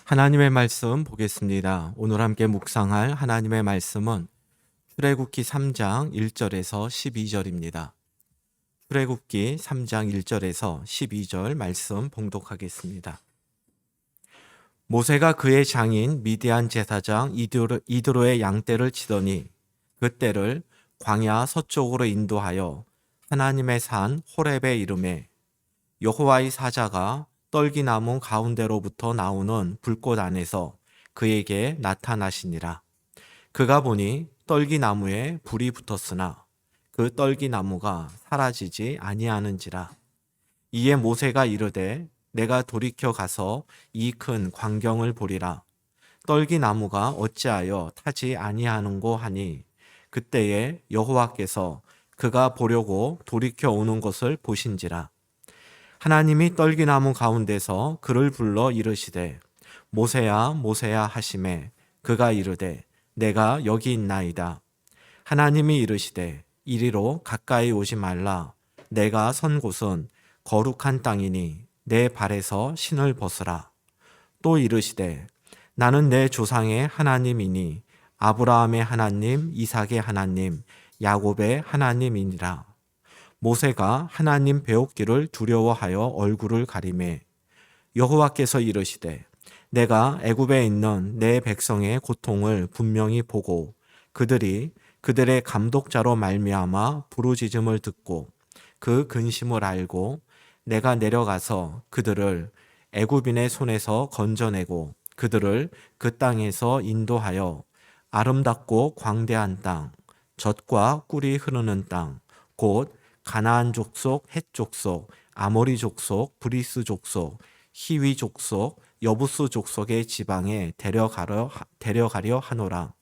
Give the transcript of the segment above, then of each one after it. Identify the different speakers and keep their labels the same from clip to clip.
Speaker 1: 하나님의 말씀 보겠습니다. 오늘 함께 묵상할 하나님의 말씀은 출애굽기 3장 1절에서 12절입니다. 출애굽기 3장 1절에서 12절 말씀 봉독하겠습니다. 모세가 그의 장인 미디안 제사장 이드로의 양떼를 치더니 그 떼를 광야 서쪽으로 인도하여 하나님의 산 호렙에 이르매 여호와의 사자가 떨기나무 가운데로부터 나오는 불꽃 안에서 그에게 나타나시니라. 그가 보니 떨기나무에 불이 붙었으나 그 떨기나무가 사라지지 아니하는지라. 이에 모세가 이르되 내가 돌이켜 가서 이 큰 광경을 보리라. 떨기나무가 어찌하여 타지 아니하는고 하니 그때에 여호와께서 그가 보려고 돌이켜 오는 것을 보신지라. 하나님이 떨기나무 가운데서 그를 불러 이르시되 모세야 모세야 하시매 그가 이르되 내가 여기 있나이다. 하나님이 이르시되 이리로 가까이 오지 말라. 내가 선 곳은 거룩한 땅이니 내 발에서 신을 벗으라. 또 이르시되 나는 내 조상의 하나님이니 아브라함의 하나님, 이삭의 하나님, 야곱의 하나님이니라. 모세가 하나님 배웠기를 두려워하여 얼굴을 가리매 여호와께서 이르시되 내가 애굽에 있는 내 백성의 고통을 분명히 보고 그들이 그들의 감독자로 말미암아 부르짖음을 듣고 그 근심을 알고 내가 내려가서 그들을 애굽인의 손에서 건져내고 그들을 그 땅에서 인도하여 아름답고 광대한 땅, 젖과 꿀이 흐르는 땅, 곧 가나안 족속, 헷 족속, 아모리 족속, 브리스 족속, 히위 족속, 여부스 족속의 지방에 데려가려 하노라.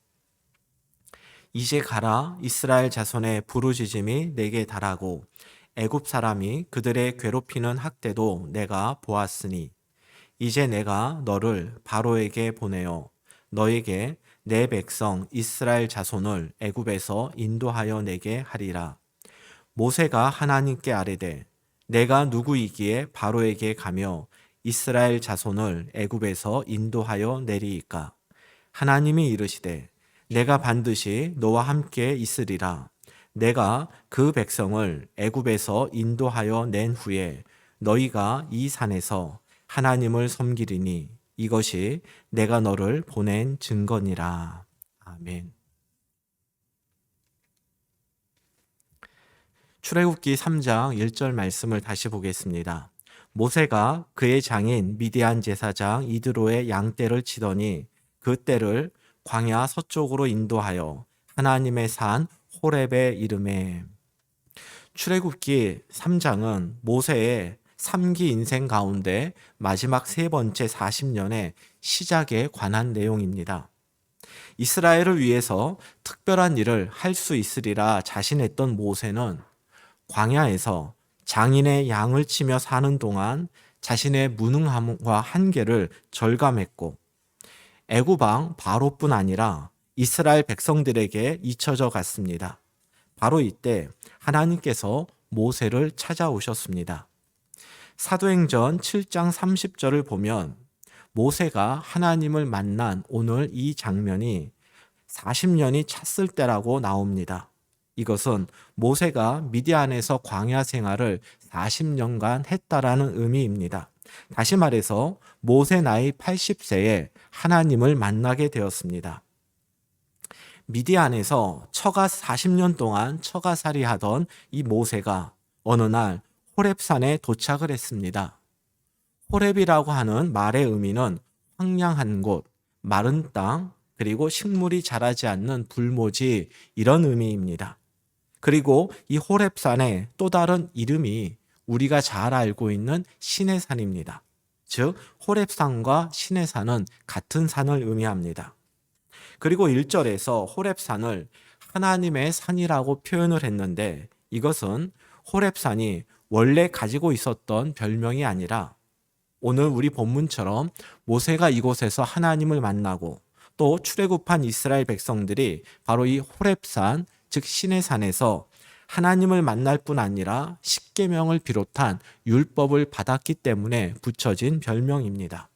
Speaker 1: 이제 가라. 이스라엘 자손의 부르짖음이 내게 달하고 애굽 사람이 그들의 괴롭히는 학대도 내가 보았으니 이제 내가 너를 바로에게 보내어 너에게 내 백성 이스라엘 자손을 애굽에서 인도하여 내게 하리라. 모세가 하나님께 아뢰되 내가 누구이기에 바로에게 가며 이스라엘 자손을 애굽에서 인도하여 내리이까. 하나님이 이르시되 내가 반드시 너와 함께 있으리라. 내가 그 백성을 애굽에서 인도하여 낸 후에 너희가 이 산에서 하나님을 섬기리니 이것이 내가 너를 보낸 증거니라. 아멘. 출애굽기 3장 1절 말씀을 다시 보겠습니다. 모세가 그의 장인 미디안 제사장 이드로의 양떼를 치더니 그 떼를 광야 서쪽으로 인도하여 하나님의 산 호렙에 이르매. 출애굽기 3장은 모세의 3기 인생 가운데 마지막 세 번째 40년의 시작에 관한 내용입니다. 이스라엘을 위해서 특별한 일을 할 수 있으리라 자신했던 모세는 광야에서 장인의 양을 치며 사는 동안 자신의 무능함과 한계를 절감했고 애굽 왕 바로뿐 아니라 이스라엘 백성들에게 잊혀져 갔습니다. 바로 이때 하나님께서 모세를 찾아오셨습니다. 사도행전 7장 30절을 보면 모세가 하나님을 만난 오늘 이 장면이 40년이 찼을 때라고 나옵니다. 이것은 모세가 미디안에서 광야 생활을 40년간 했다라는 의미입니다. 다시 말해서 모세 나이 80세에 하나님을 만나게 되었습니다. 미디안에서 처가 40년 동안 처가살이 하던 이 모세가 어느 날 호렙산에 도착을 했습니다. 호렙이라고 하는 말의 의미는 황량한 곳, 마른 땅, 그리고 식물이 자라지 않는 불모지 이런 의미입니다. 그리고 이 호렙산의 또 다른 이름이 우리가 잘 알고 있는 시내산입니다. 즉 호렙산과 시내산은 같은 산을 의미합니다. 그리고 1절에서 호렙산을 하나님의 산이라고 표현을 했는데 이것은 호렙산이 원래 가지고 있었던 별명이 아니라 오늘 우리 본문처럼 모세가 이곳에서 하나님을 만나고 또 출애굽한 이스라엘 백성들이 바로 이 호렙산 즉 시내산에서 하나님을 만날 뿐 아니라 십계명을 비롯한 율법을 받았기 때문에 붙여진 별명입니다.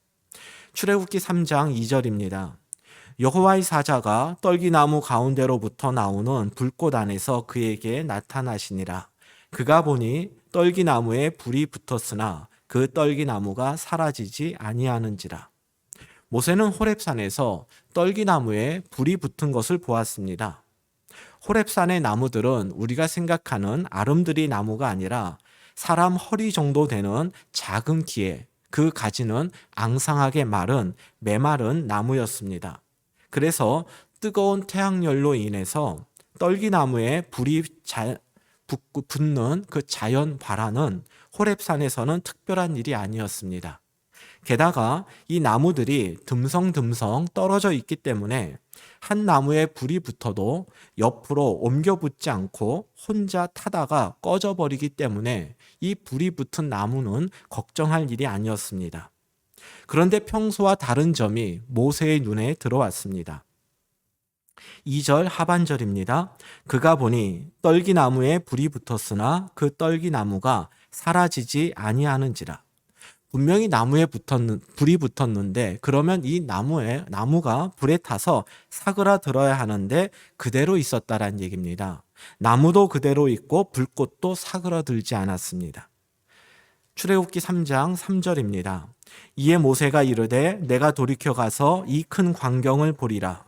Speaker 1: 출애굽기 3장 2절입니다. 여호와의 사자가 떨기나무 가운데로부터 나오는 불꽃 안에서 그에게 나타나시니라. 그가 보니 떨기나무에 불이 붙었으나 그 떨기나무가 사라지지 아니하는지라. 모세는 호렙산에서 떨기나무에 불이 붙은 것을 보았습니다. 호렙산의 나무들은 우리가 생각하는 아름드리 나무가 아니라 사람 허리 정도 되는 작은 키에 그 가지는 앙상하게 마른 메마른 나무였습니다. 그래서 뜨거운 태양열로 인해서 떨기나무에 불이 붙는 그 자연 발화는 호렙산에서는 특별한 일이 아니었습니다. 게다가 이 나무들이 듬성듬성 떨어져 있기 때문에 한 나무에 불이 붙어도 옆으로 옮겨 붙지 않고 혼자 타다가 꺼져버리기 때문에 이 불이 붙은 나무는 걱정할 일이 아니었습니다. 그런데 평소와 다른 점이 모세의 눈에 들어왔습니다. 2절 하반절입니다. 그가 보니 떨기나무에 불이 붙었으나 그 떨기나무가 사라지지 아니하는지라. 분명히 나무에 불이 붙었는데 그러면 이 나무가 불에 타서 사그라들어야 하는데 그대로 있었다란 얘기입니다. 나무도 그대로 있고 불꽃도 사그라들지 않았습니다. 출애굽기 3장 3절입니다. 이에 모세가 이르되 내가 돌이켜 가서 이 큰 광경을 보리라.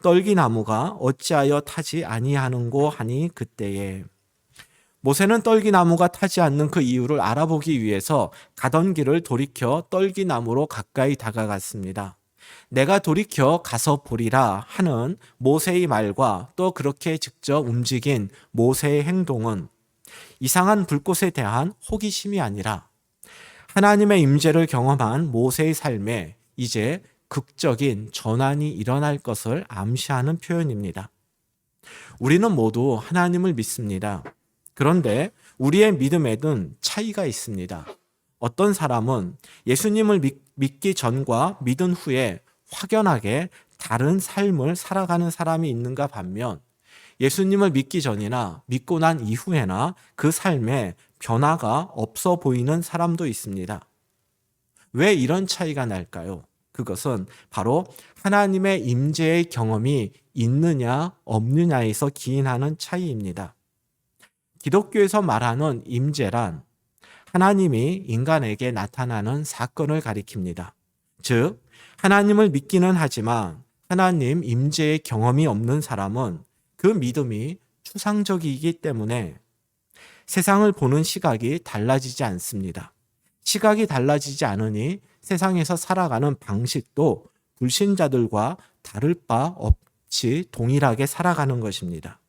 Speaker 1: 떨기나무가 어찌하여 타지 아니하는고 하니 그때에 모세는 떨기나무가 타지 않는 그 이유를 알아보기 위해서 가던 길을 돌이켜 떨기나무로 가까이 다가갔습니다. 내가 돌이켜 가서 보리라 하는 모세의 말과 또 그렇게 직접 움직인 모세의 행동은 이상한 불꽃에 대한 호기심이 아니라 하나님의 임재를 경험한 모세의 삶에 이제 극적인 전환이 일어날 것을 암시하는 표현입니다. 우리는 모두 하나님을 믿습니다. 그런데 우리의 믿음에는 차이가 있습니다. 어떤 사람은 예수님을 믿기 전과 믿은 후에 확연하게 다른 삶을 살아가는 사람이 있는가 반면 예수님을 믿기 전이나 믿고 난 이후에나 그 삶에 변화가 없어 보이는 사람도 있습니다. 왜 이런 차이가 날까요? 그것은 바로 하나님의 임재의 경험이 있느냐 없느냐에서 기인하는 차이입니다. 기독교에서 말하는 임재란 하나님이 인간에게 나타나는 사건을 가리킵니다. 즉, 하나님을 믿기는 하지만 하나님 임재의 경험이 없는 사람은 그 믿음이 추상적이기 때문에 세상을 보는 시각이 달라지지 않습니다. 시각이 달라지지 않으니 세상에서 살아가는 방식도 불신자들과 다를 바 없이 동일하게 살아가는 것입니다.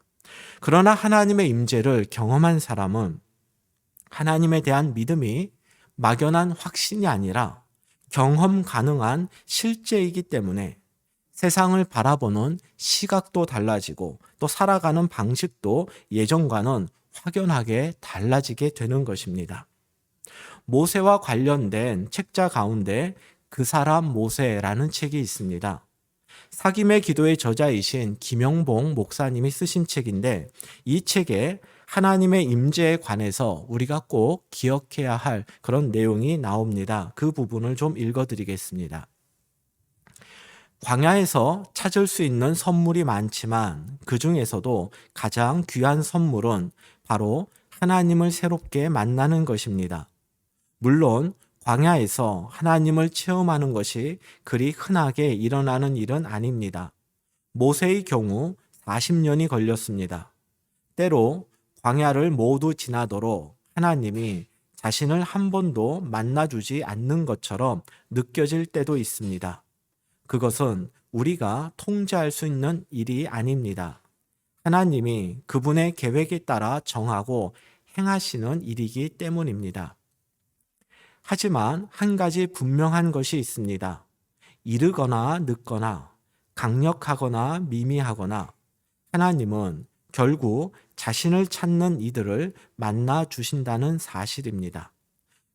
Speaker 1: 그러나 하나님의 임재를 경험한 사람은 하나님에 대한 믿음이 막연한 확신이 아니라 경험 가능한 실제이기 때문에 세상을 바라보는 시각도 달라지고 또 살아가는 방식도 예전과는 확연하게 달라지게 되는 것입니다. 모세와 관련된 책자 가운데 그 사람 모세라는 책이 있습니다. 사김의 기도의 저자이신 김영봉 목사님이 쓰신 책인데 이 책에 하나님의 임재에 관해서 우리가 꼭 기억해야 할 그런 내용이 나옵니다. 그 부분을 좀 읽어드리겠습니다. 광야에서 찾을 수 있는 선물이 많지만 그 중에서도 가장 귀한 선물은 바로 하나님을 새롭게 만나는 것입니다. 물론 광야에서 하나님을 체험하는 것이 그리 흔하게 일어나는 일은 아닙니다. 모세의 경우 40년이 걸렸습니다. 때로 광야를 모두 지나도록 하나님이 자신을 한 번도 만나주지 않는 것처럼 느껴질 때도 있습니다. 그것은 우리가 통제할 수 있는 일이 아닙니다. 하나님이 그분의 계획에 따라 정하고 행하시는 일이기 때문입니다. 하지만 한 가지 분명한 것이 있습니다. 이르거나 늦거나 강력하거나 미미하거나 하나님은 결국 자신을 찾는 이들을 만나 주신다는 사실입니다.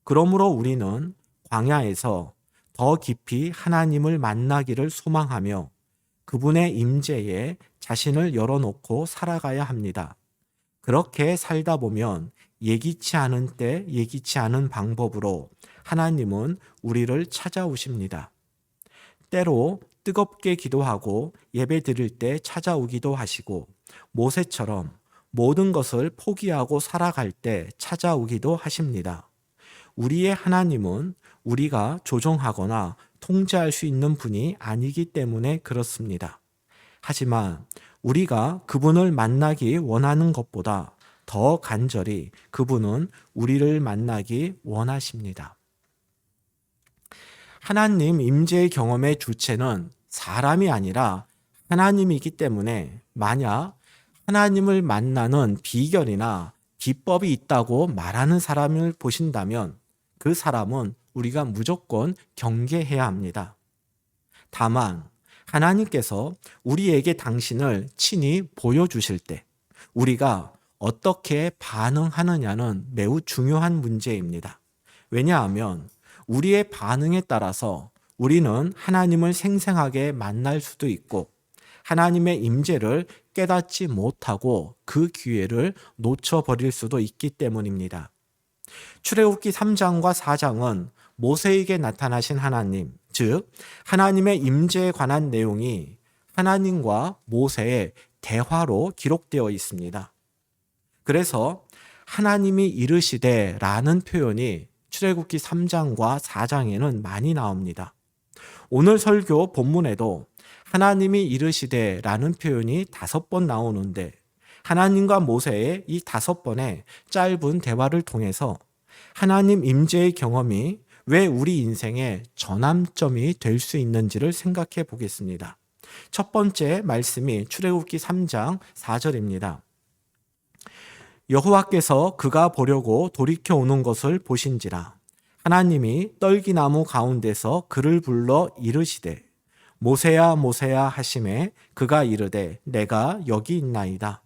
Speaker 1: 그러므로 우리는 광야에서 더 깊이 하나님을 만나기를 소망하며 그분의 임재에 자신을 열어놓고 살아가야 합니다. 그렇게 살다 보면 예기치 않은 때, 예기치 않은 방법으로 하나님은 우리를 찾아오십니다. 때로 뜨겁게 기도하고 예배 드릴 때 찾아오기도 하시고 모세처럼 모든 것을 포기하고 살아갈 때 찾아오기도 하십니다. 우리의 하나님은 우리가 조종하거나 통제할 수 있는 분이 아니기 때문에 그렇습니다. 하지만 우리가 그분을 만나기 원하는 것보다 더 간절히 그분은 우리를 만나기 원하십니다. 하나님 임재의 경험의 주체는 사람이 아니라 하나님이기 때문에 만약 하나님을 만나는 비결이나 비법이 있다고 말하는 사람을 보신다면 그 사람은 우리가 무조건 경계해야 합니다. 다만 하나님께서 우리에게 당신을 친히 보여주실 때 우리가 어떻게 반응하느냐는 매우 중요한 문제입니다. 왜냐하면 우리의 반응에 따라서 우리는 하나님을 생생하게 만날 수도 있고 하나님의 임재를 깨닫지 못하고 그 기회를 놓쳐버릴 수도 있기 때문입니다. 출애굽기 3장과 4장은 모세에게 나타나신 하나님, 즉 하나님의 임재에 관한 내용이 하나님과 모세의 대화로 기록되어 있습니다. 그래서 하나님이 이르시되 라는 표현이 출애굽기 3장과 4장에는 많이 나옵니다. 오늘 설교 본문에도 하나님이 이르시되 라는 표현이 5번 나오는데 하나님과 모세의 이 5번의 짧은 대화를 통해서 하나님 임재의 경험이 왜 우리 인생의 전환점이 될 수 있는지를 생각해 보겠습니다. 첫 번째 말씀이 출애굽기 3장 4절입니다. 여호와께서 그가 보려고 돌이켜 오는 것을 보신지라 하나님이 떨기나무 가운데서 그를 불러 이르시되 모세야 모세야 하시매 그가 이르되 내가 여기 있나이다.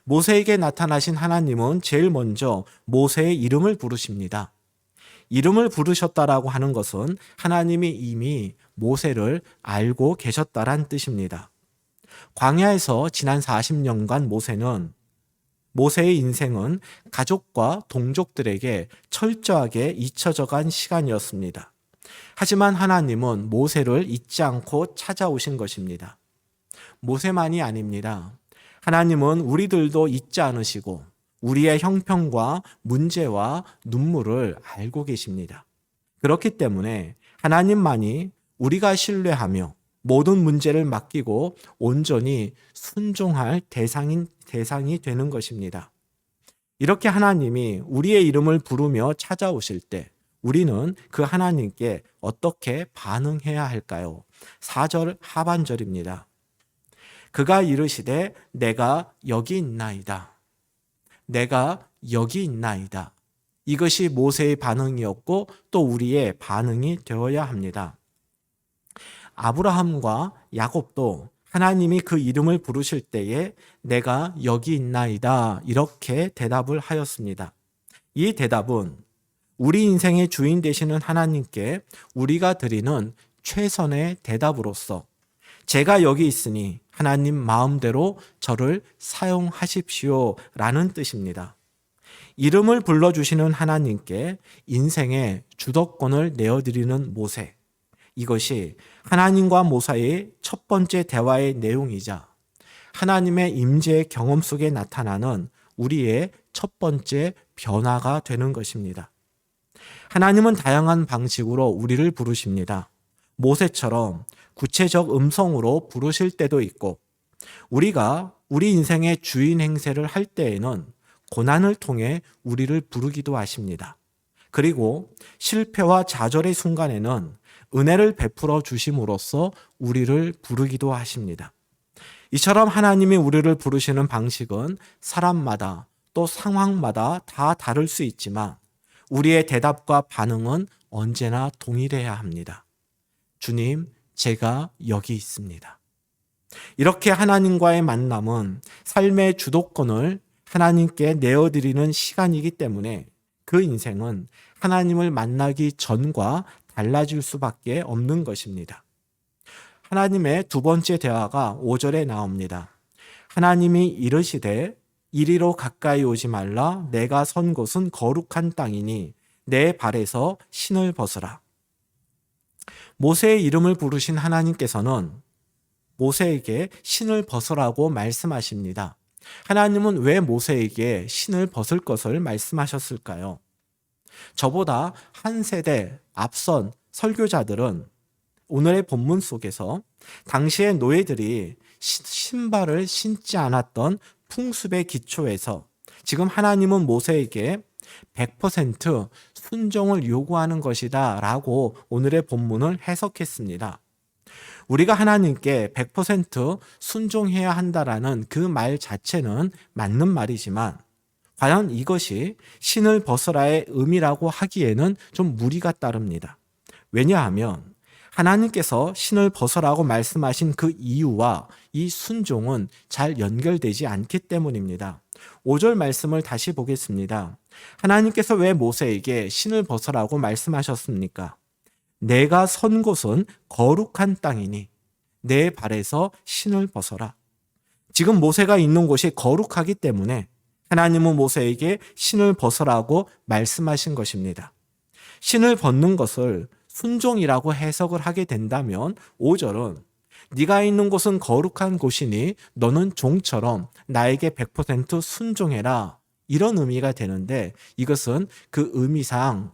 Speaker 1: 모세에게 나타나신 하나님은 제일 먼저 모세의 이름을 부르십니다. 이름을 부르셨다라고 하는 것은 하나님이 이미 모세를 알고 계셨다란 뜻입니다. 광야에서 지난 40년간 모세의 인생은 가족과 동족들에게 철저하게 잊혀져 간 시간이었습니다. 하지만 하나님은 모세를 잊지 않고 찾아오신 것입니다. 모세만이 아닙니다. 하나님은 우리들도 잊지 않으시고 우리의 형편과 문제와 눈물을 알고 계십니다. 그렇기 때문에 하나님만이 우리가 신뢰하며 모든 문제를 맡기고 온전히 순종할 대상이 되는 것입니다. 이렇게 하나님이 우리의 이름을 부르며 찾아오실 때 우리는 그 하나님께 어떻게 반응해야 할까요? 4절 하반절입니다. 그가 이르시되 내가 여기 있나이다. 내가 여기 있나이다. 이것이 모세의 반응이었고 또 우리의 반응이 되어야 합니다. 아브라함과 야곱도 하나님이 그 이름을 부르실 때에 내가 여기 있나이다 이렇게 대답을 하였습니다. 이 대답은 우리 인생의 주인 되시는 하나님께 우리가 드리는 최선의 대답으로서 제가 여기 있으니 하나님 마음대로 저를 사용하십시오 라는 뜻입니다. 이름을 불러주시는 하나님께 인생의 주도권을 내어드리는 모세. 이것이 하나님과 모세의 첫 번째 대화의 내용이자 하나님의 임재의 경험 속에 나타나는 우리의 첫 번째 변화가 되는 것입니다. 하나님은 다양한 방식으로 우리를 부르십니다. 모세처럼 구체적 음성으로 부르실 때도 있고 우리가 우리 인생의 주인 행세를 할 때에는 고난을 통해 우리를 부르기도 하십니다. 그리고 실패와 좌절의 순간에는 은혜를 베풀어 주심으로써 우리를 부르기도 하십니다. 이처럼 하나님이 우리를 부르시는 방식은 사람마다 또 상황마다 다 다를 수 있지만 우리의 대답과 반응은 언제나 동일해야 합니다. 주님, 제가 여기 있습니다. 이렇게 하나님과의 만남은 삶의 주도권을 하나님께 내어드리는 시간이기 때문에 그 인생은 하나님을 만나기 전과 달라질 수밖에 없는 것입니다. 하나님의 두 번째 대화가 5절에 나옵니다. 하나님이 이르시되 이리로 가까이 오지 말라. 내가 선 곳은 거룩한 땅이니 내 발에서 신을 벗으라. 모세의 이름을 부르신 하나님께서는 모세에게 신을 벗으라고 말씀하십니다. 하나님은 왜 모세에게 신을 벗을 것을 말씀하셨을까요? 저보다 한 세대 앞선 설교자들은 오늘의 본문 속에서 당시의 노예들이 신발을 신지 않았던 풍습의 기초에서 지금 하나님은 모세에게 100% 순종을 요구하는 것이다 라고 오늘의 본문을 해석했습니다. 우리가 하나님께 100% 순종해야 한다라는 그 말 자체는 맞는 말이지만 과연 이것이 신을 벗으라의 의미라고 하기에는 좀 무리가 따릅니다. 왜냐하면 하나님께서 신을 벗으라고 말씀하신 그 이유와 이 순종은 잘 연결되지 않기 때문입니다. 5절 말씀을 다시 보겠습니다. 하나님께서 왜 모세에게 신을 벗으라고 말씀하셨습니까? 내가 선 곳은 거룩한 땅이니 내 발에서 신을 벗어라. 지금 모세가 있는 곳이 거룩하기 때문에 하나님은 모세에게 신을 벗으라고 말씀하신 것입니다. 신을 벗는 것을 순종이라고 해석을 하게 된다면 5절은 네가 있는 곳은 거룩한 곳이니 너는 종처럼 나에게 100% 순종해라. 이런 의미가 되는데 이것은 그 의미상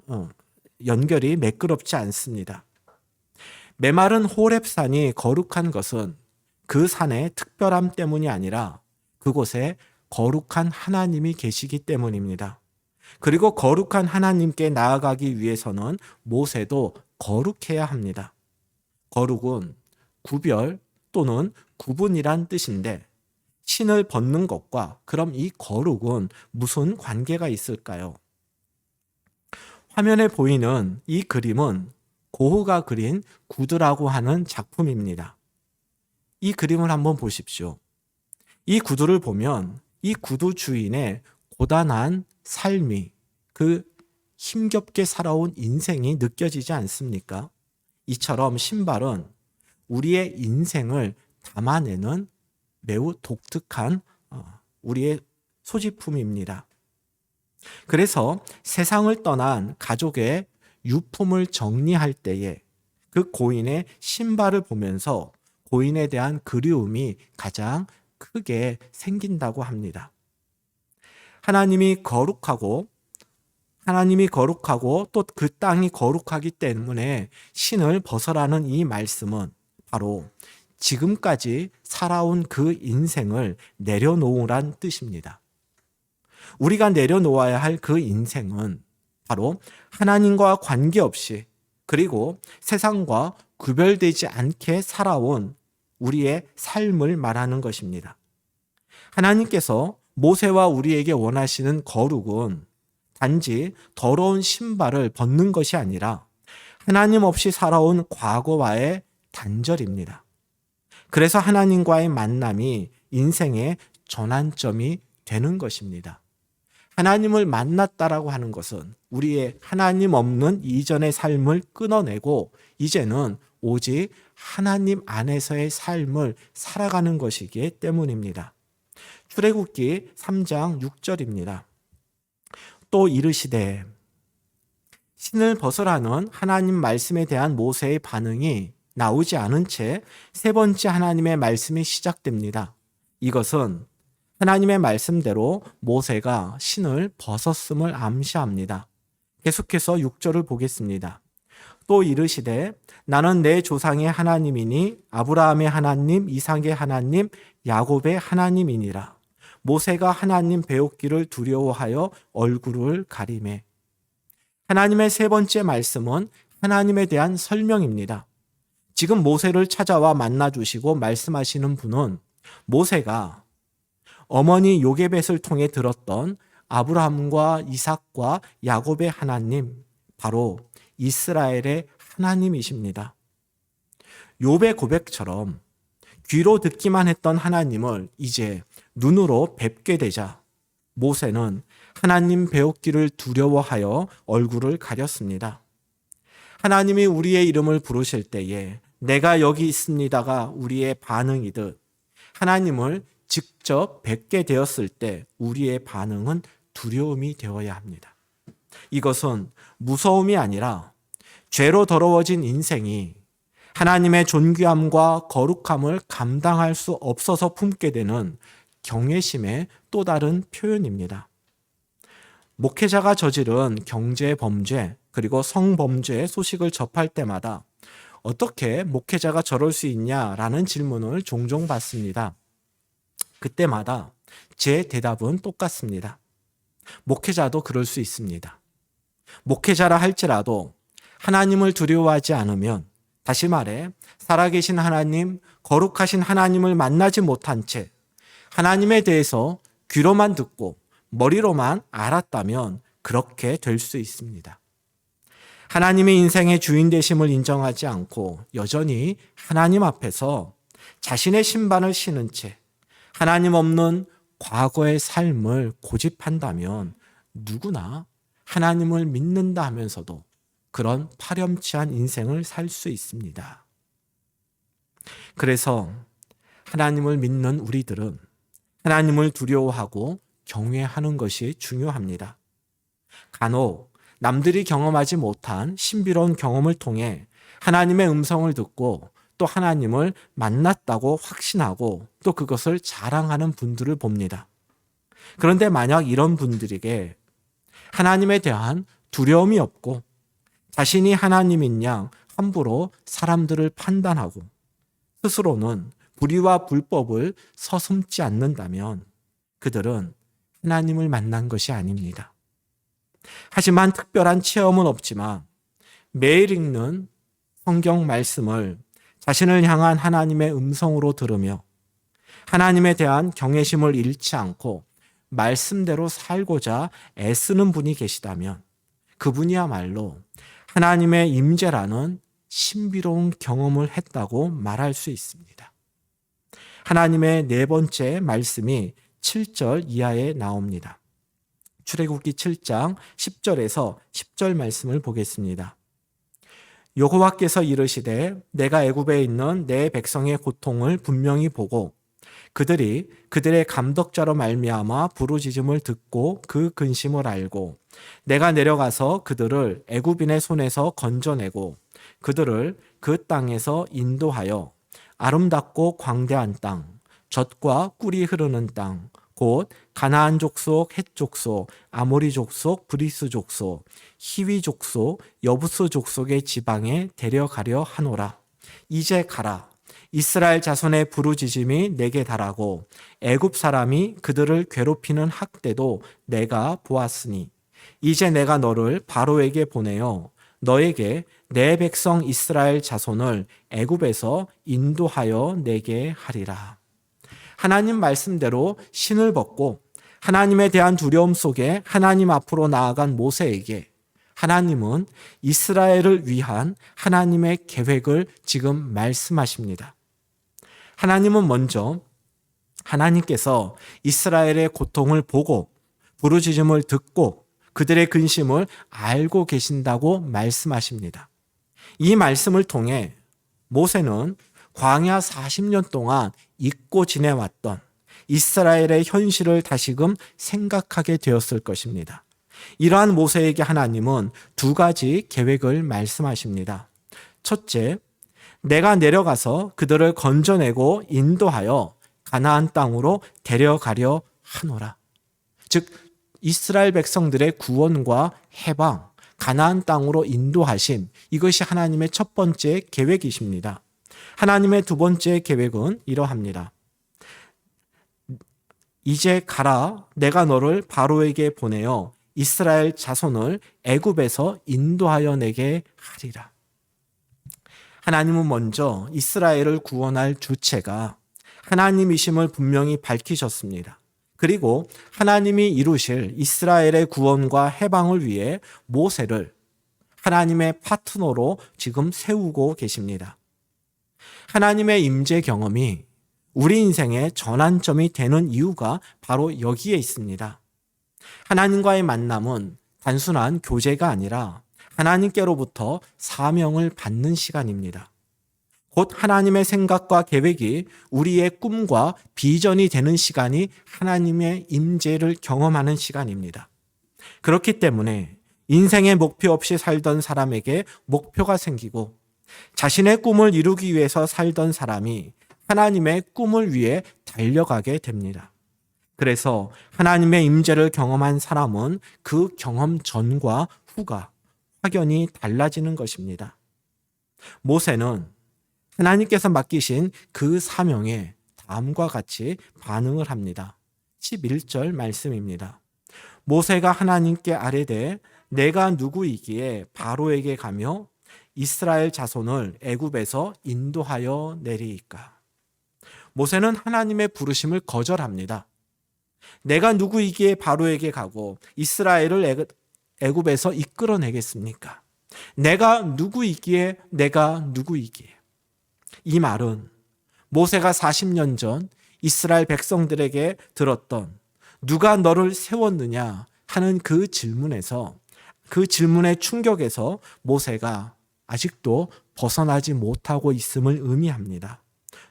Speaker 1: 연결이 매끄럽지 않습니다. 메마른 호렙산이 거룩한 것은 그 산의 특별함 때문이 아니라 그곳에 거룩한 하나님이 계시기 때문입니다. 그리고 거룩한 하나님께 나아가기 위해서는 모세도 거룩해야 합니다. 거룩은 구별 또는 구분이란 뜻인데 신을 벗는 것과 그럼 이 거룩은 무슨 관계가 있을까요? 화면에 보이는 이 그림은 고흐가 그린 구두라고 하는 작품입니다. 이 그림을 한번 보십시오. 이 구두를 보면 이 구두 주인의 고단한 삶이 그 힘겹게 살아온 인생이 느껴지지 않습니까? 이처럼 신발은 우리의 인생을 담아내는 매우 독특한 우리의 소지품입니다. 그래서 세상을 떠난 가족의 유품을 정리할 때에 그 고인의 신발을 보면서 고인에 대한 그리움이 가장 크게 생긴다고 합니다. 하나님이 거룩하고 또 그 땅이 거룩하기 때문에 신을 벗어라는 이 말씀은 바로 지금까지 살아온 그 인생을 내려놓으란 뜻입니다. 우리가 내려놓아야 할 그 인생은 바로 하나님과 관계없이 그리고 세상과 구별되지 않게 살아온 우리의 삶을 말하는 것입니다. 하나님께서 모세와 우리에게 원하시는 거룩은 단지 더러운 신발을 벗는 것이 아니라 하나님 없이 살아온 과거와의 단절입니다. 그래서 하나님과의 만남이 인생의 전환점이 되는 것입니다. 하나님을 만났다라고 하는 것은 우리의 하나님 없는 이전의 삶을 끊어내고 이제는 오직 하나님 안에서의 삶을 살아가는 것이기 때문입니다. 출애굽기 3장 6절입니다. 또 이르시되 신을 벗으라는 하나님 말씀에 대한 모세의 반응이 나오지 않은 채 세 번째 하나님의 말씀이 시작됩니다. 이것은 하나님의 말씀대로 모세가 신을 벗었음을 암시합니다. 계속해서 6절을 보겠습니다. 또 이르시되 나는 내 조상의 하나님이니 아브라함의 하나님, 이삭의 하나님, 야곱의 하나님이니라. 모세가 하나님 배웠기를 두려워하여 얼굴을 가리매. 하나님의 세 번째 말씀은 하나님에 대한 설명입니다. 지금 모세를 찾아와 만나주시고 말씀하시는 분은 모세가 어머니 요게벳을 통해 들었던 아브라함과 이삭과 야곱의 하나님, 바로 이스라엘의 하나님이십니다. 욥의 고백처럼 귀로 듣기만 했던 하나님을 이제 눈으로 뵙게 되자 모세는 하나님 배웠기를 두려워하여 얼굴을 가렸습니다. 하나님이 우리의 이름을 부르실 때에 내가 여기 있습니다가 우리의 반응이듯 하나님을 직접 뵙게 되었을 때 우리의 반응은 두려움이 되어야 합니다. 이것은 무서움이 아니라 죄로 더러워진 인생이 하나님의 존귀함과 거룩함을 감당할 수 없어서 품게 되는 경외심의 또 다른 표현입니다. 목회자가 저지른 경제 범죄 그리고 성범죄의 소식을 접할 때마다 어떻게 목회자가 저럴 수 있냐라는 질문을 종종 받습니다. 그때마다 제 대답은 똑같습니다. 목회자도 그럴 수 있습니다. 목회자라 할지라도 하나님을 두려워하지 않으면, 다시 말해 살아계신 하나님, 거룩하신 하나님을 만나지 못한 채 하나님에 대해서 귀로만 듣고 머리로만 알았다면 그렇게 될 수 있습니다. 하나님의 인생의 주인 되심을 인정하지 않고 여전히 하나님 앞에서 자신의 신반을 신은 채 하나님 없는 과거의 삶을 고집한다면 누구나 하나님을 믿는다 하면서도 그런 파렴치한 인생을 살 수 있습니다. 그래서 하나님을 믿는 우리들은 하나님을 두려워하고 경외하는 것이 중요합니다. 간혹 남들이 경험하지 못한 신비로운 경험을 통해 하나님의 음성을 듣고 또 하나님을 만났다고 확신하고 또 그것을 자랑하는 분들을 봅니다. 그런데 만약 이런 분들에게 하나님에 대한 두려움이 없고 자신이 하나님인 양 함부로 사람들을 판단하고 스스로는 불의와 불법을 서슴지 않는다면 그들은 하나님을 만난 것이 아닙니다. 하지만 특별한 체험은 없지만 매일 읽는 성경 말씀을 자신을 향한 하나님의 음성으로 들으며 하나님에 대한 경외심을 잃지 않고 말씀대로 살고자 애쓰는 분이 계시다면 그분이야말로 하나님의 임재라는 신비로운 경험을 했다고 말할 수 있습니다. 하나님의 네 번째 말씀이 7절 이하에 나옵니다. 출애굽기 7장 10절에서 10절 말씀을 보겠습니다. 여호와께서 이르시되 내가 애굽에 있는 내 백성의 고통을 분명히 보고 그들이 그들의 감독자로 말미암아 부르짖음을 듣고 그 근심을 알고 내가 내려가서 그들을 애굽인의 손에서 건져내고 그들을 그 땅에서 인도하여 아름답고 광대한 땅, 젖과 꿀이 흐르는 땅, 곧 가나안 족속, 헷 족속, 아모리 족속, 브리스 족속, 히위 족속, 여부스 족속의 지방에 데려가려 하노라. 이제 가라. 이스라엘 자손의 부르짖음이 내게 달하고 애굽 사람이 그들을 괴롭히는 학대도 내가 보았으니 이제 내가 너를 바로에게 보내어 너에게 내 백성 이스라엘 자손을 애굽에서 인도하여 내게 하리라. 하나님 말씀대로 신을 벗고 하나님에 대한 두려움 속에 하나님 앞으로 나아간 모세에게 하나님은 이스라엘을 위한 하나님의 계획을 지금 말씀하십니다. 하나님은 먼저 하나님께서 이스라엘의 고통을 보고 부르짖음을 듣고 그들의 근심을 알고 계신다고 말씀하십니다. 이 말씀을 통해 모세는 광야 40년 동안 잊고 지내왔던 이스라엘의 현실을 다시금 생각하게 되었을 것입니다. 이러한 모세에게 하나님은 두 가지 계획을 말씀하십니다. 첫째, 내가 내려가서 그들을 건져내고 인도하여 가나안 땅으로 데려가려 하노라. 즉 이스라엘 백성들의 구원과 해방, 가나안 땅으로 인도하심, 이것이 하나님의 첫 번째 계획이십니다. 하나님의 두 번째 계획은 이러합니다. 이제 가라, 내가 너를 바로에게 보내어 이스라엘 자손을 애굽에서 인도하여 내게 하리라. 하나님은 먼저 이스라엘을 구원할 주체가 하나님이심을 분명히 밝히셨습니다. 그리고 하나님이 이루실 이스라엘의 구원과 해방을 위해 모세를 하나님의 파트너로 지금 세우고 계십니다. 하나님의 임재 경험이 우리 인생의 전환점이 되는 이유가 바로 여기에 있습니다. 하나님과의 만남은 단순한 교제가 아니라 하나님께로부터 사명을 받는 시간입니다. 곧 하나님의 생각과 계획이 우리의 꿈과 비전이 되는 시간이 하나님의 임재를 경험하는 시간입니다. 그렇기 때문에 인생의 목표 없이 살던 사람에게 목표가 생기고 자신의 꿈을 이루기 위해서 살던 사람이 하나님의 꿈을 위해 달려가게 됩니다. 그래서 하나님의 임재를 경험한 사람은 그 경험 전과 후가 확연히 달라지는 것입니다. 모세는 하나님께서 맡기신 그 사명에 다음과 같이 반응을 합니다. 11절 말씀입니다. 모세가 하나님께 아뢰되 내가 누구이기에 바로에게 가며 이스라엘 자손을 애굽에서 인도하여 내리이까. 모세는 하나님의 부르심을 거절합니다. 내가 누구이기에 바로에게 가고 이스라엘을 애굽에서 이끌어내겠습니까? 내가 누구이기에 이 말은 모세가 40년 전 이스라엘 백성들에게 들었던 누가 너를 세웠느냐 하는 그 질문의 충격에서 모세가 아직도 벗어나지 못하고 있음을 의미합니다.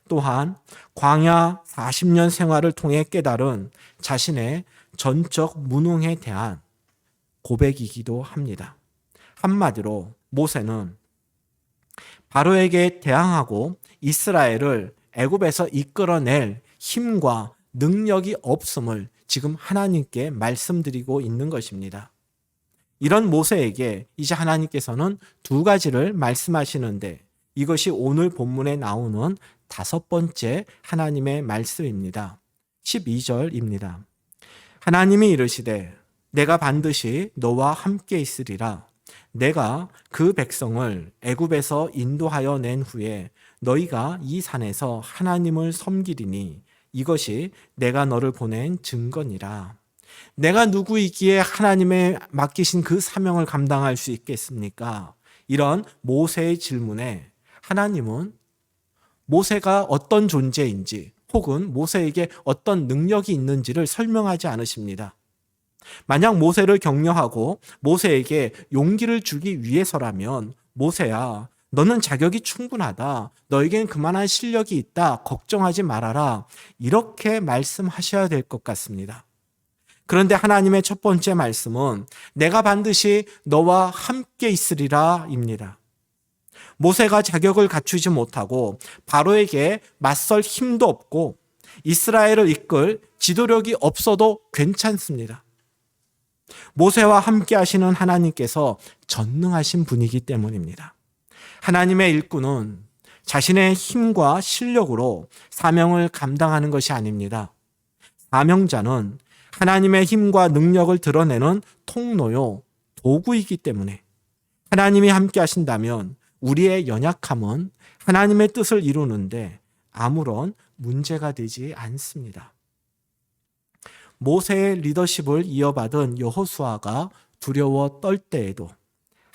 Speaker 1: 또한 광야 40년 생활을 통해 깨달은 자신의 전적 무능에 대한 고백이기도 합니다. 한마디로 모세는 바로에게 대항하고 이스라엘을 애굽에서 이끌어낼 힘과 능력이 없음을 지금 하나님께 말씀드리고 있는 것입니다. 이런 모세에게 이제 하나님께서는 두 가지를 말씀하시는데 이것이 오늘 본문에 나오는 5번째 하나님의 말씀입니다. 12절입니다. 하나님이 이르시되 내가 반드시 너와 함께 있으리라. 내가 그 백성을 애굽에서 인도하여 낸 후에 너희가 이 산에서 하나님을 섬기리니 이것이 내가 너를 보낸 증거니라. 내가 누구이기에 하나님의 맡기신 그 사명을 감당할 수 있겠습니까? 이런 모세의 질문에 하나님은 모세가 어떤 존재인지 혹은 모세에게 어떤 능력이 있는지를 설명하지 않으십니다. 만약 모세를 격려하고 모세에게 용기를 주기 위해서라면 모세야, 너는 자격이 충분하다. 너에겐 그만한 실력이 있다. 걱정하지 말아라. 이렇게 말씀하셔야 될 것 같습니다. 그런데 하나님의 첫 번째 말씀은 내가 반드시 너와 함께 있으리라 입니다. 모세가 자격을 갖추지 못하고 바로에게 맞설 힘도 없고 이스라엘을 이끌 지도력이 없어도 괜찮습니다. 모세와 함께 하시는 하나님께서 전능하신 분이기 때문입니다. 하나님의 일꾼은 자신의 힘과 실력으로 사명을 감당하는 것이 아닙니다. 사명자는 하나님의 힘과 능력을 드러내는 통로요, 도구이기 때문에 하나님이 함께 하신다면 우리의 연약함은 하나님의 뜻을 이루는데 아무런 문제가 되지 않습니다. 모세의 리더십을 이어받은 여호수아가 두려워 떨 때에도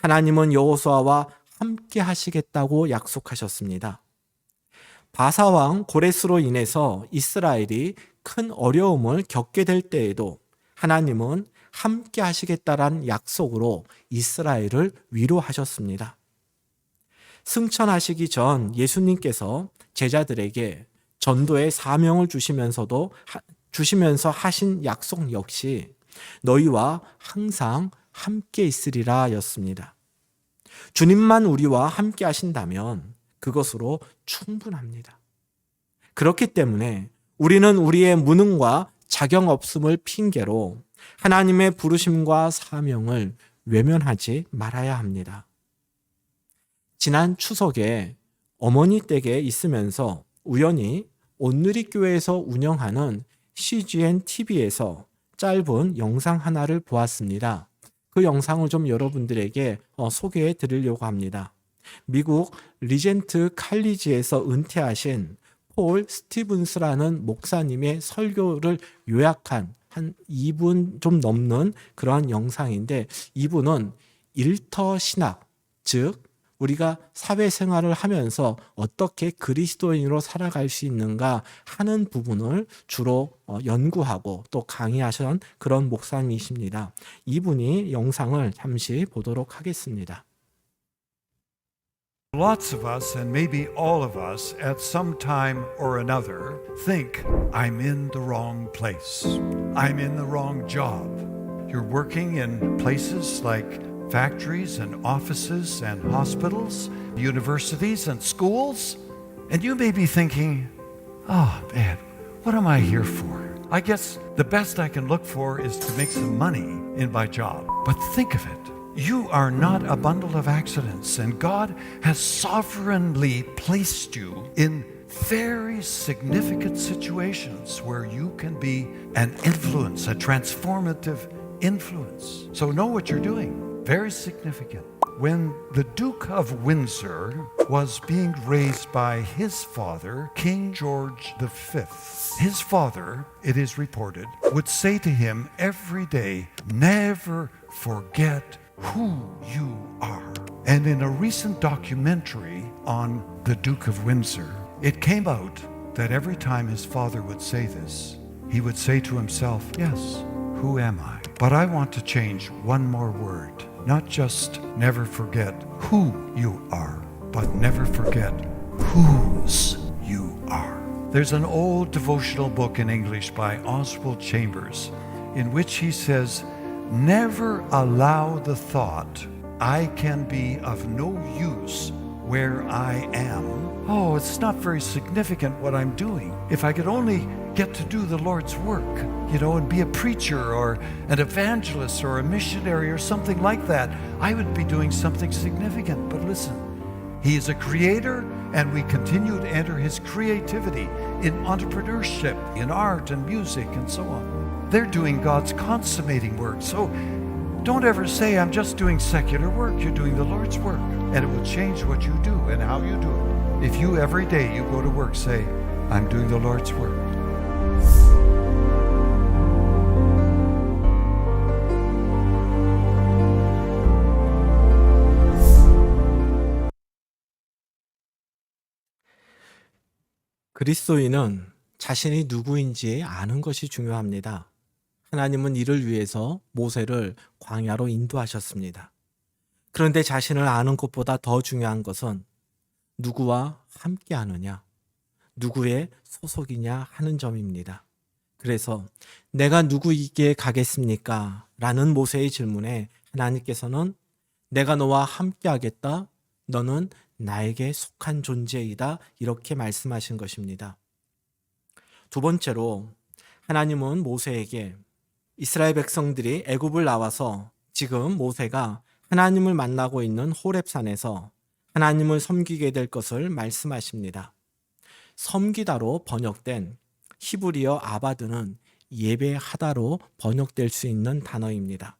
Speaker 1: 하나님은 여호수아와 함께 하시겠다고 약속하셨습니다. 바사왕 고레스로 인해서 이스라엘이 큰 어려움을 겪게 될 때에도 하나님은 함께 하시겠다라는 약속으로 이스라엘을 위로하셨습니다. 승천하시기 전 예수님께서 제자들에게 전도의 사명을 주시면서 하신 약속 역시 너희와 항상 함께 있으리라 였습니다. 주님만 우리와 함께 하신다면 그것으로 충분합니다. 그렇기 때문에 우리는 우리의 무능과 자격 없음을 핑계로 하나님의 부르심과 사명을 외면하지 말아야 합니다. 지난 추석에 어머니 댁에 있으면서 우연히 온누리교회에서 운영하는 CGN TV에서 짧은 영상 하나를 보았습니다. 그 영상을 좀 여러분들에게 소개해 드리려고 합니다. 미국 리젠트 칼리지에서 은퇴하신 폴 스티븐스라는 목사님의 설교를 요약한 한 2분 좀 넘는 그러한 영상인데 이분은 일터 신학, 즉 우리가 사회생활을 하면서 어떻게 그리스도인으로 살아갈 수 있는가 하는 부분을 주로 연구하고 또 강의하신 그런 목사님이십니다. 이분이 영상을 잠시 보도록 하겠습니다.
Speaker 2: Lots of us, and maybe all of us, at some time or another, think, I'm in the wrong place. I'm in the wrong job. You're working in places like factories and offices and hospitals, universities and schools. And you may be thinking, oh man, what am I here for? I guess the best I can look for is to make some money in my job. But think of it. You are not a bundle of accidents, and God has sovereignly placed you in very significant situations where you can be an influence, a transformative influence. So know what you're doing. Very significant. When the Duke of Windsor was being raised by his father, King George V, his father, it is reported, would say to him every day, never forget who you are. And in a recent documentary on the Duke of Windsor, it came out that every time his father would say this, he would say to himself, yes, who am I? But I want to change one more word. Not just never forget who you are, but never forget whose you are. There's an old devotional book in English by Oswald Chambers in which he says, never allow the thought, I can be of no use where I am. Oh, it's not very significant what I'm doing. If I could only get to do the Lord's work, and be a preacher or an evangelist or a missionary or something like that, I would be doing something significant. But listen, He is a creator, and we continue to enter His creativity in entrepreneurship, in art and music and so on. They're doing God's consummating work. So don't ever say, I'm just doing secular work. You're doing the Lord's work, and it will change what you do and how you do it. If you every day you go to work say, I'm doing the Lord's work.
Speaker 1: 그리스도인은 자신이 누구인지 아는 것이 중요합니다. 하나님은 이를 위해서 모세를 광야로 인도하셨습니다. 그런데 자신을 아는 것보다 더 중요한 것은 누구와 함께 하느냐, 누구의 소속이냐 하는 점입니다. 그래서 내가 누구에게 가겠습니까? 라는 모세의 질문에 하나님께서는 내가 너와 함께 하겠다. 너는 나에게 속한 존재이다. 이렇게 말씀하신 것입니다. 두 번째로 하나님은 모세에게 이스라엘 백성들이 애굽을 나와서 지금 모세가 하나님을 만나고 있는 호렙산에서 하나님을 섬기게 될 것을 말씀하십니다. 섬기다로 번역된 히브리어 아바드는 예배하다로 번역될 수 있는 단어입니다.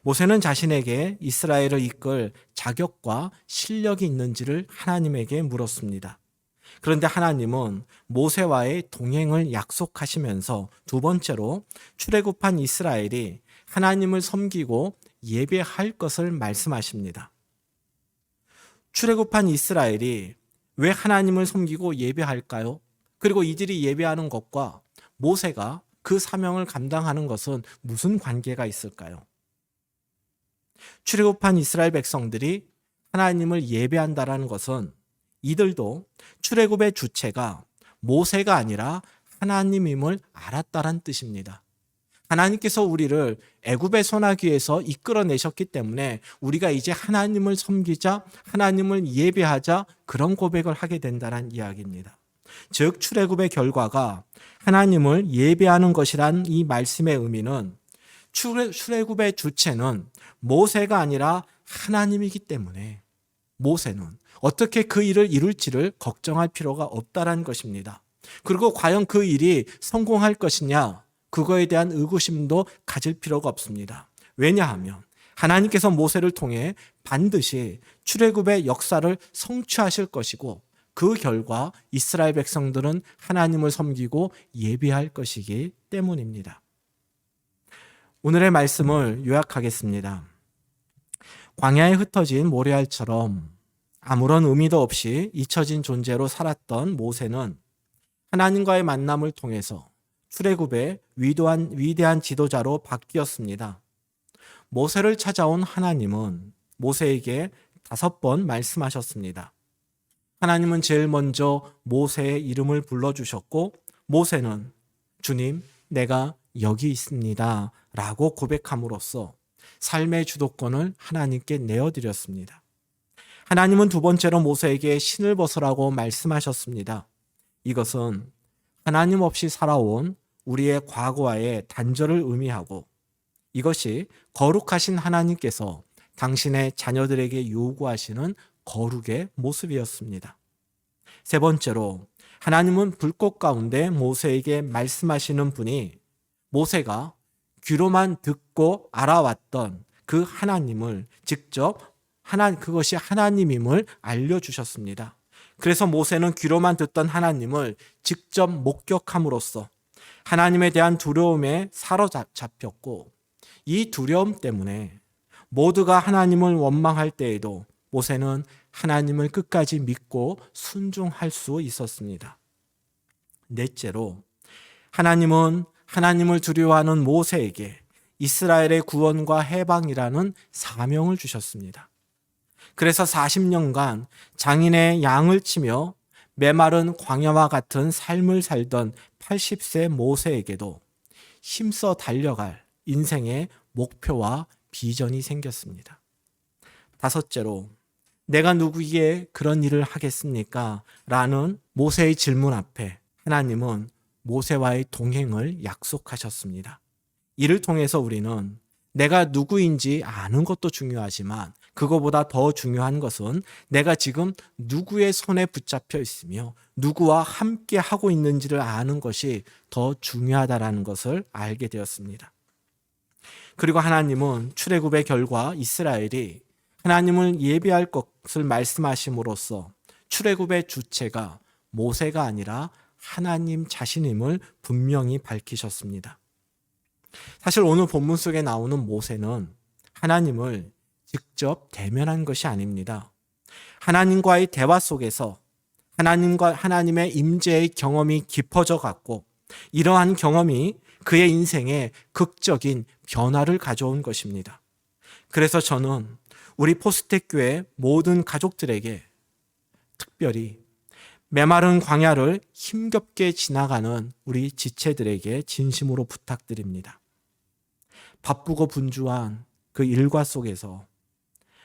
Speaker 1: 모세는 자신에게 이스라엘을 이끌 자격과 실력이 있는지를 하나님에게 물었습니다. 그런데 하나님은 모세와의 동행을 약속하시면서 두 번째로 출애굽한 이스라엘이 하나님을 섬기고 예배할 것을 말씀하십니다. 출애굽한 이스라엘이 왜 하나님을 섬기고 예배할까요? 그리고 이들이 예배하는 것과 모세가 그 사명을 감당하는 것은 무슨 관계가 있을까요? 출애굽한 이스라엘 백성들이 하나님을 예배한다라는 것은 이들도 출애굽의 주체가 모세가 아니라 하나님임을 알았다란 뜻입니다. 하나님께서 우리를 애굽의 소나기에서 이끌어내셨기 때문에 우리가 이제 하나님을 섬기자, 하나님을 예배하자 그런 고백을 하게 된다는 이야기입니다. 즉 출애굽의 결과가 하나님을 예배하는 것이란 이 말씀의 의미는 출애굽의 주체는 모세가 아니라 하나님이기 때문에 모세는 어떻게 그 일을 이룰지를 걱정할 필요가 없다라는 것입니다. 그리고 과연 그 일이 성공할 것이냐 그거에 대한 의구심도 가질 필요가 없습니다. 왜냐하면 하나님께서 모세를 통해 반드시 출애굽의 역사를 성취하실 것이고 그 결과 이스라엘 백성들은 하나님을 섬기고 예배할 것이기 때문입니다. 오늘의 말씀을 요약하겠습니다. 광야에 흩어진 모래알처럼 아무런 의미도 없이 잊혀진 존재로 살았던 모세는 하나님과의 만남을 통해서 출애굽의 위대한 지도자로 바뀌었습니다. 모세를 찾아온 하나님은 모세에게 5번 말씀하셨습니다. 하나님은 제일 먼저 모세의 이름을 불러주셨고 모세는 주님 내가 여기 있습니다 라고 고백함으로써 삶의 주도권을 하나님께 내어드렸습니다. 하나님은 두 번째로 모세에게 신을 벗으라고 말씀하셨습니다. 이것은 하나님 없이 살아온 우리의 과거와의 단절을 의미하고 이것이 거룩하신 하나님께서 당신의 자녀들에게 요구하시는 거룩의 모습이었습니다. 세 번째로 하나님은 불꽃 가운데 모세에게 말씀하시는 분이 모세가 귀로만 듣고 알아왔던 그 하나님을 직접 그것이 하나님임을 알려주셨습니다. 그래서 모세는 귀로만 듣던 하나님을 직접 목격함으로써 하나님에 대한 두려움에 사로잡혔고 이 두려움 때문에 모두가 하나님을 원망할 때에도 모세는 하나님을 끝까지 믿고 순종할 수 있었습니다. 넷째로 하나님은 하나님을 두려워하는 모세에게 이스라엘의 구원과 해방이라는 사명을 주셨습니다. 그래서 40년간 장인의 양을 치며 메마른 광야와 같은 삶을 살던 80세 모세에게도 힘써 달려갈 인생의 목표와 비전이 생겼습니다. 다섯째로 내가 누구에게 그런 일을 하겠습니까? 라는 모세의 질문 앞에 하나님은 모세와의 동행을 약속하셨습니다. 이를 통해서 우리는 내가 누구인지 아는 것도 중요하지만 그거보다 더 중요한 것은 내가 지금 누구의 손에 붙잡혀 있으며 누구와 함께 하고 있는지를 아는 것이 더 중요하다는 것을 알게 되었습니다. 그리고 하나님은 출애굽의 결과 이스라엘이 하나님을 예배할 것을 말씀하심으로써 출애굽의 주체가 모세가 아니라 하나님 자신임을 분명히 밝히셨습니다. 사실 오늘 본문 속에 나오는 모세는 하나님을 직접 대면한 것이 아닙니다. 하나님과의 대화 속에서 하나님과 하나님의 임재의 경험이 깊어져 갔고 이러한 경험이 그의 인생에 극적인 변화를 가져온 것입니다. 그래서 저는 우리 포스텍 교회 모든 가족들에게 특별히 메마른 광야를 힘겹게 지나가는 우리 지체들에게 진심으로 부탁드립니다. 바쁘고 분주한 그 일과 속에서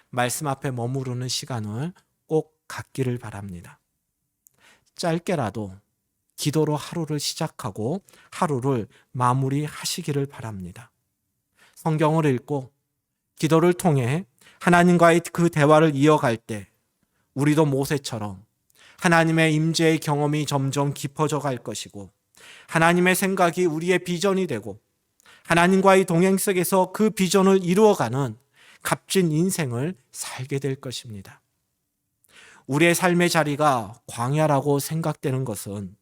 Speaker 1: 말씀 앞에 머무르는 시간을 꼭 갖기를 바랍니다. 짧게라도 기도로 하루를 시작하고 하루를 마무리하시기를 바랍니다. 성경을 읽고 기도를 통해 하나님과의 그 대화를 이어갈 때 우리도 모세처럼 하나님의 임재의 경험이 점점 깊어져 갈 것이고 하나님의 생각이 우리의 비전이 되고 하나님과의 동행 속에서 그 비전을 이루어가는 값진 인생을 살게 될 것입니다. 우리의 삶의 자리가 광야라고 생각되는 것은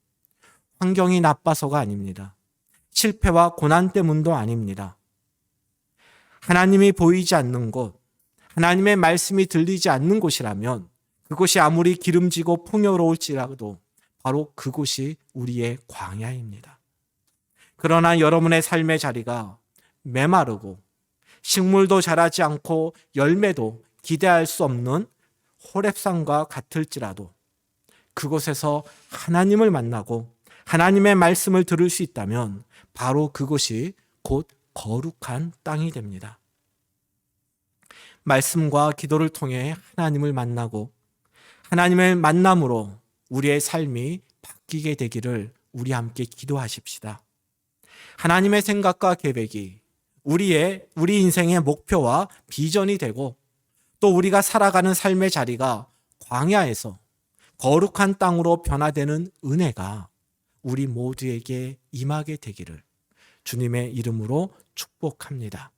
Speaker 1: 환경이 나빠서가 아닙니다. 실패와 고난 때문도 아닙니다. 하나님이 보이지 않는 곳, 하나님의 말씀이 들리지 않는 곳이라면 그곳이 아무리 기름지고 풍요로울지라도 바로 그곳이 우리의 광야입니다. 그러나 여러분의 삶의 자리가 메마르고 식물도 자라지 않고 열매도 기대할 수 없는 호렙산과 같을지라도 그곳에서 하나님을 만나고 하나님의 말씀을 들을 수 있다면 바로 그곳이 곧 거룩한 땅이 됩니다. 말씀과 기도를 통해 하나님을 만나고 하나님의 만남으로 우리의 삶이 바뀌게 되기를 우리 함께 기도하십시다. 하나님의 생각과 계획이 우리 인생의 목표와 비전이 되고 또 우리가 살아가는 삶의 자리가 광야에서 거룩한 땅으로 변화되는 은혜가 우리 모두에게 임하게 되기를 주님의 이름으로 축복합니다.